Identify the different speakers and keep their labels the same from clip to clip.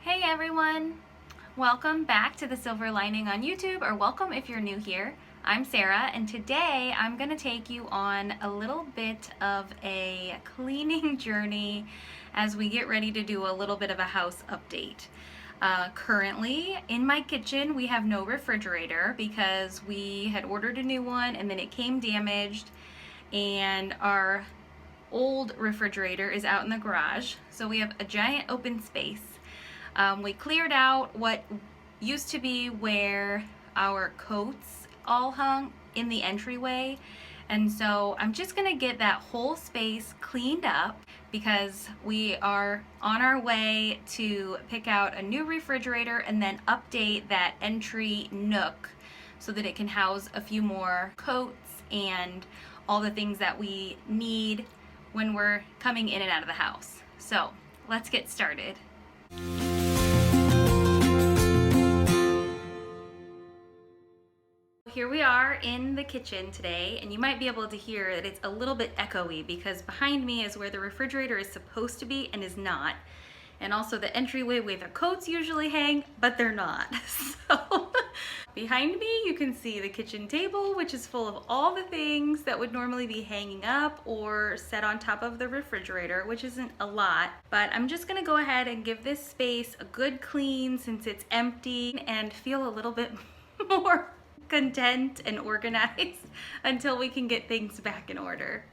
Speaker 1: Hey everyone! Welcome back to The Silver Lining on YouTube, or welcome if you're new here. I'm Sarah, and today I'm going to take you on a little bit of a cleaning journey as we get ready to do a little bit of a house update. Currently, in my kitchen, we have no refrigerator because we had ordered a new one and then it came damaged, and our old refrigerator is out in the garage, so we have a giant open space. We cleared out what used to be where our coats all hung in the entryway, and so I'm just gonna get that whole space cleaned up because we are on our way to pick out a new refrigerator and then update that entry nook so that it can house a few more coats and all the things that we need when we're coming in and out of the house. So let's get started. Here we are in the kitchen today, and you might be able to hear that it's a little bit echoey because behind me is where the refrigerator is supposed to be and is not, and also the entryway where the coats usually hang, but they're not. So behind me you can see the kitchen table, which is full of all the things that would normally be hanging up or set on top of the refrigerator, which isn't a lot, but I'm just gonna go ahead and give this space a good clean since it's empty and feel a little bit more content and organized until we can get things back in order.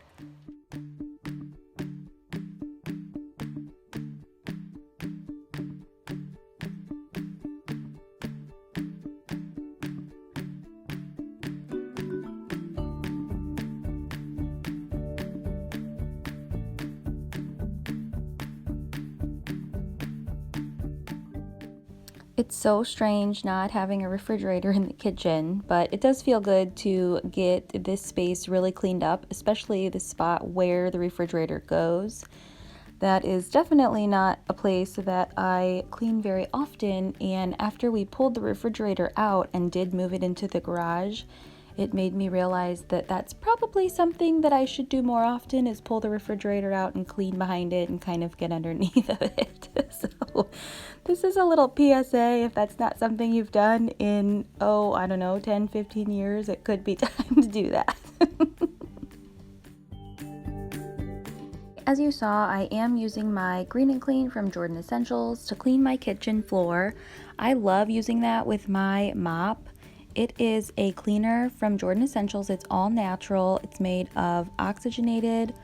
Speaker 1: It's so strange not having a refrigerator in the kitchen, but it does feel good to get this space really cleaned up, especially the spot where the refrigerator goes. That is definitely not a place that I clean very often, and after we pulled the refrigerator out and did move it into the garage, it made me realize that that's probably something that I should do more often, is pull the refrigerator out and clean behind it and kind of get underneath of it. So this is a little PSA. If that's not something you've done in, I don't know, 10, 15 years, it could be time to do that. As you saw, I am using my Green and Clean from Jordan Essentials to clean my kitchen floor. I love using that with my mop. It is a cleaner from Jordan Essentials. It's all natural. It's made of oxygenated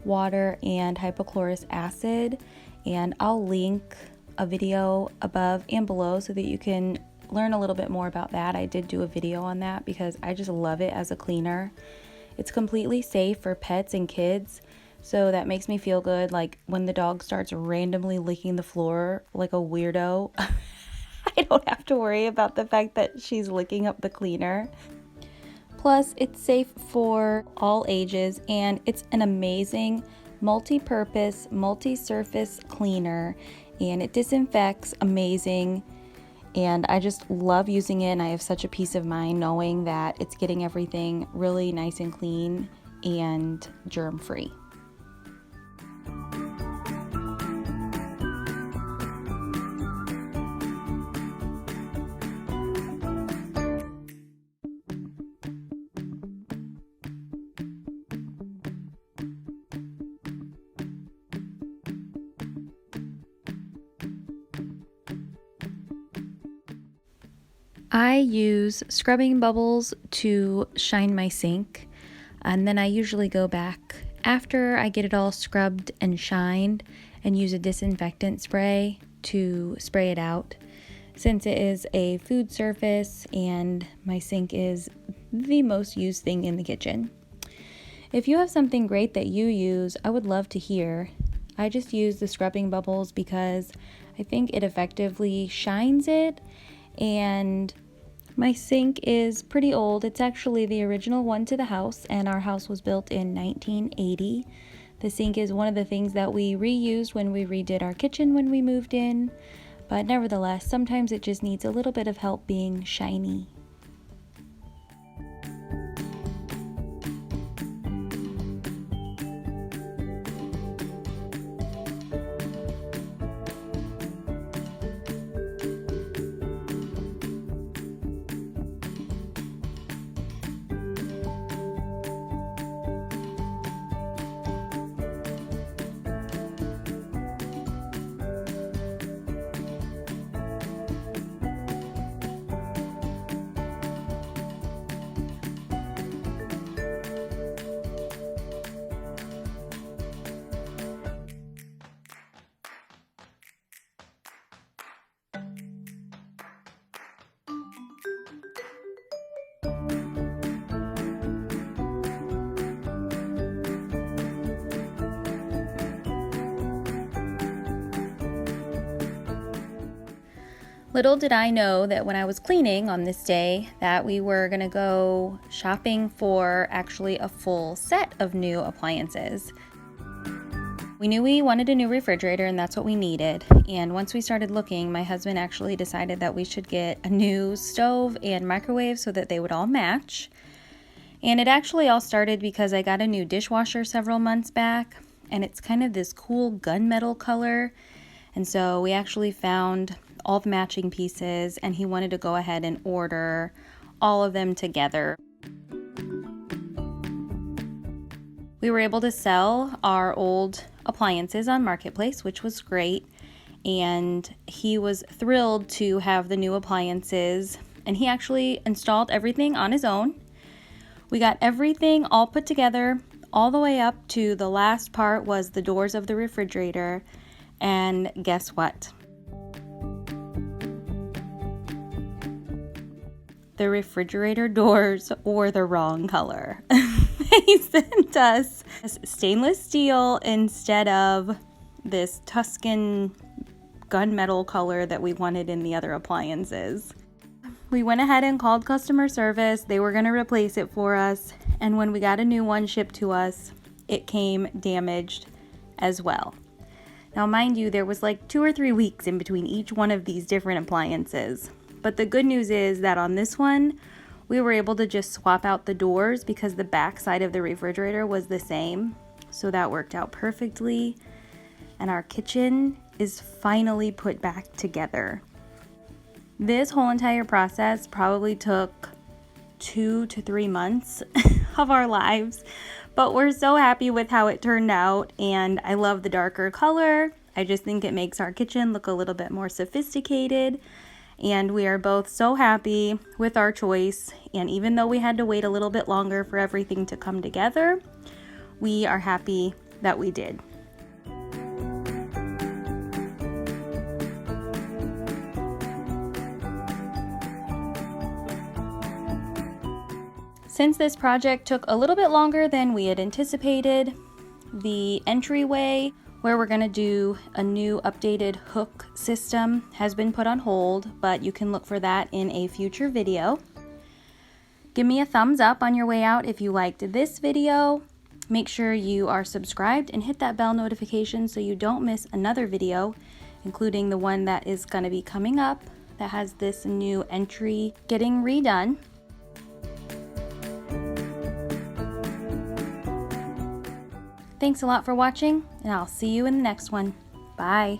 Speaker 1: water and hypochlorous acid, and I'll link a video above and below so that you can learn a little bit more about that. I did do a video on that because I just love it as a cleaner. It's completely safe for pets and kids, so that makes me feel good. Like when the dog starts randomly licking the floor like a weirdo, I don't have to worry about the fact that she's licking up the cleaner. Plus, it's safe for all ages, and it's an amazing multi-purpose, multi-surface cleaner, and it disinfects amazing, and I just love using it, and I have such a peace of mind knowing that it's getting everything really nice and clean and germ-free. I use scrubbing bubbles to shine my sink, and then I usually go back after I get it all scrubbed and shined and use a disinfectant spray to spray it out, since it is a food surface and my sink is the most used thing in the kitchen. If you have something great that you use, I would love to hear. I just use the scrubbing bubbles because I think it effectively shines it, and my sink is pretty old. It's actually the original one to the house, and our house was built in 1980. The sink is one of the things that we reused when we redid our kitchen when we moved in, but nevertheless, sometimes it just needs a little bit of help being shiny. Little did I know that when I was cleaning on this day that we were gonna go shopping for actually a full set of new appliances. We knew we wanted a new refrigerator and that's what we needed. And once we started looking, my husband actually decided that we should get a new stove and microwave so that they would all match. And it actually all started because I got a new dishwasher several months back, and it's kind of this cool gunmetal color. And so we actually found all the matching pieces, and he wanted to go ahead and order all of them together. We were able to sell our old appliances on Marketplace, which was great, and he was thrilled to have the new appliances, and he actually installed everything on his own. We got everything all put together, all the way up to the last part was the doors of the refrigerator, and guess what? The refrigerator doors were the wrong color. They sent us stainless steel instead of this Tuscan gunmetal color that we wanted in the other appliances. We went ahead and called customer service. They were going to replace it for us, and when we got a new one shipped to us, it came damaged as well. Now, mind you, there was like 2 or 3 weeks in between each one of these different appliances. But the good news is that on this one, we were able to just swap out the doors because the back side of the refrigerator was the same. So that worked out perfectly. And our kitchen is finally put back together. This whole entire process probably took 2 to 3 months of our lives, but we're so happy with how it turned out, and I love the darker color. I just think it makes our kitchen look a little bit more sophisticated, and we are both so happy with our choice. And even though we had to wait a little bit longer for everything to come together, we are happy that we did. Since this project took a little bit longer than we had anticipated, the entryway where we're going to do a new updated hook system has been put on hold, but you can look for that in a future video. Give me a thumbs up on your way out if you liked this video. Make sure you are subscribed and hit that bell notification so you don't miss another video, including the one that is going to be coming up that has this new entry getting redone. Thanks a lot for watching, and I'll see you in the next one. Bye.